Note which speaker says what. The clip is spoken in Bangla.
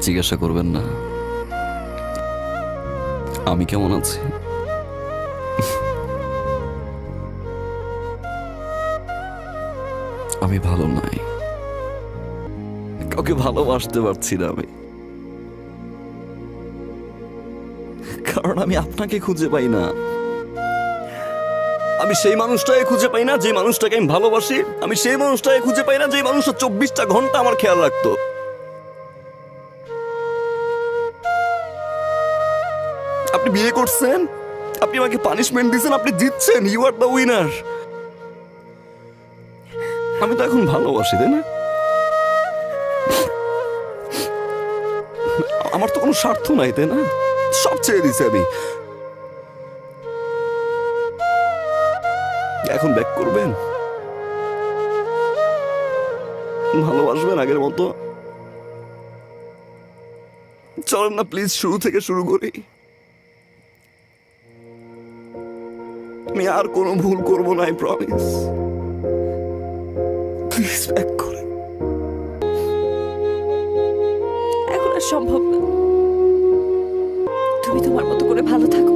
Speaker 1: জিজ্ঞাসা করবেন না আমি কেমন আছি। আমি ভালো নাই, কাউকে ভালোবাসতে পারছি না আমি, কারণ আমি আপনাকে খুঁজে পাই না। আমি সেই মানুষটাকে খুঁজে পাই না যে মানুষটাকে আমি ভালোবাসি। আমি সেই মানুষটাকে খুঁজে পাই না যে মানুষটা 24টা ঘন্টা আমার খেয়াল রাখতো। আপনি বিয়ে করছেন, আপনি আমাকে পানিশমেন্ট দিচ্ছেন, আপনি জিতছেন, ইউ আর দ্য উইনার। আমি তো এখন ভালোবাসি, তাই না? আমার তো কোনো স্বার্থ নাই, তাই না? সব ছেড়ে দিছি আমি। এখন ব্যাক করবেন, ভালোবাসবেন আগের মতো? চলেন না প্লিজ শুরু থেকে শুরু করি। আমি আর কোনো ভুল করবো না, আই প্রমিস। প্লিজ ব্যাক করে।
Speaker 2: এখন আর সম্ভব না। তুমি তোমার মতো করে ভালো থাকো।